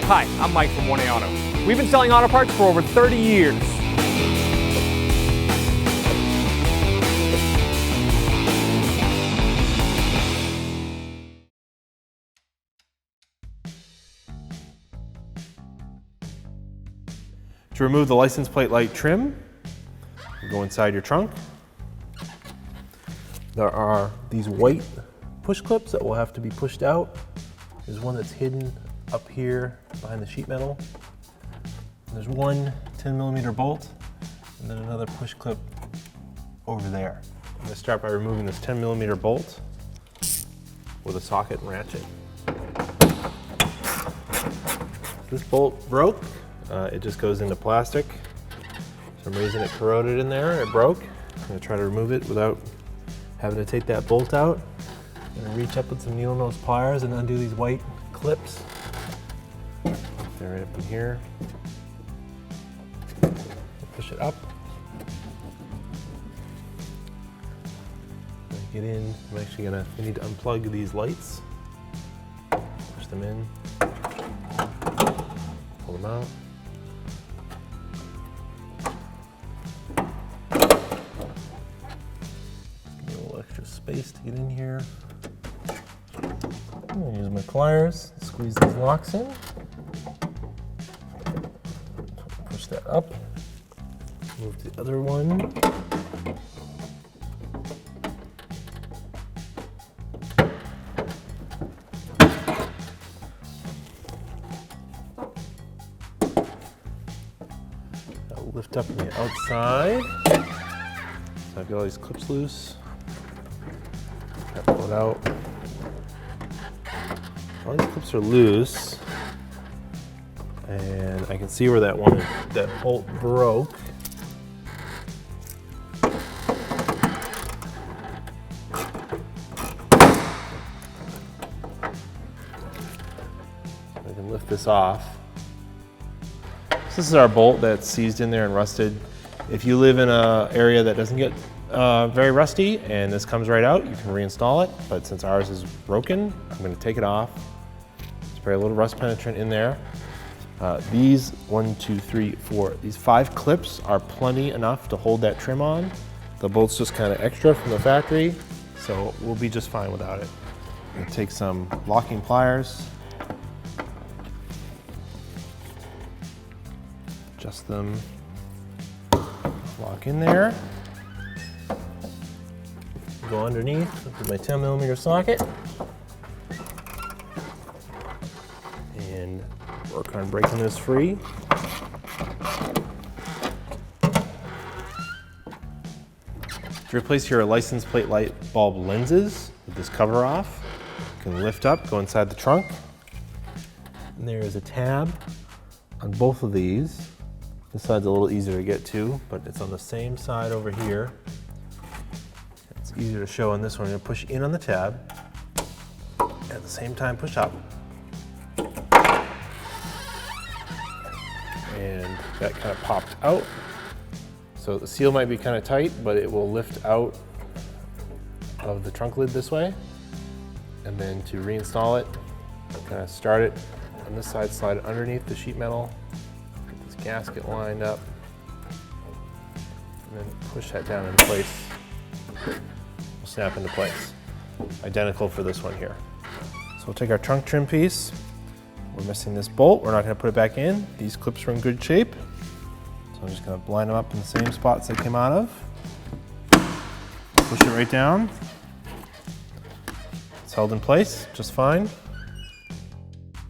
Hi, I'm Mike from 1A Auto. We've been selling auto parts for over 30 years. To remove the license plate light trim, you go inside your trunk. There are these white push clips that will have to be pushed out. There's one that's hidden up here behind the sheet metal. There's one 10mm bolt and then another push clip over there. I'm going to start by removing this 10mm bolt with a socket and ratchet. This bolt broke. It just goes into plastic. For some reason it corroded in there, it broke. I'm going to try to remove it without having to take that bolt out. I'm going to reach up with some needle nose pliers and undo these white clips. They're right up in here. Push it up. Get in. I'm actually we need to unplug these lights. Push them in. Pull them out. Give me a little extra space to get in here. I'm going to use my pliers, squeeze these locks in. Push that up. Move to the other one. I'll lift up on the outside. So I've got all these clips loose. Pull it out. All these clips are loose, and I can see where that bolt broke. I can lift this off. So this is our bolt that's seized in there and rusted. If you live in an area that doesn't get very rusty and this comes right out, you can reinstall it. But since ours is broken, I'm going to take it off. Spray a little rust penetrant in there. These 5 clips are plenty enough to hold that trim on. The bolt's just kind of extra from the factory, so we'll be just fine without it. I'm going to take some locking pliers. Adjust them. Lock in there. Go underneath with my 10mm socket. And work on breaking this free. To replace your license plate light bulb lenses with this cover off, you can lift up, go inside the trunk. And there is a tab on both of these. This side's a little easier to get to, but it's on the same side over here. It's easier to show on this one. I'm going to push in on the tab. At the same time, push up. And that kind of popped out. So the seal might be kind of tight, but it will lift out of the trunk lid this way. And then to reinstall it, kind of start it on this side, slide it underneath the sheet metal, get this gasket lined up, and then push that down in place. Will snap into place. Identical for this one here. So we'll take our trunk trim piece. We're missing this bolt. We're not going to put it back in. These clips are in good shape. So I'm just going to line them up in the same spots they came out of. Push it right down. It's held in place just fine.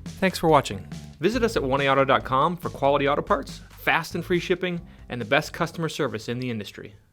Thanks for watching. Visit us at 1aauto.com for quality auto parts, fast and free shipping, and the best customer service in the industry.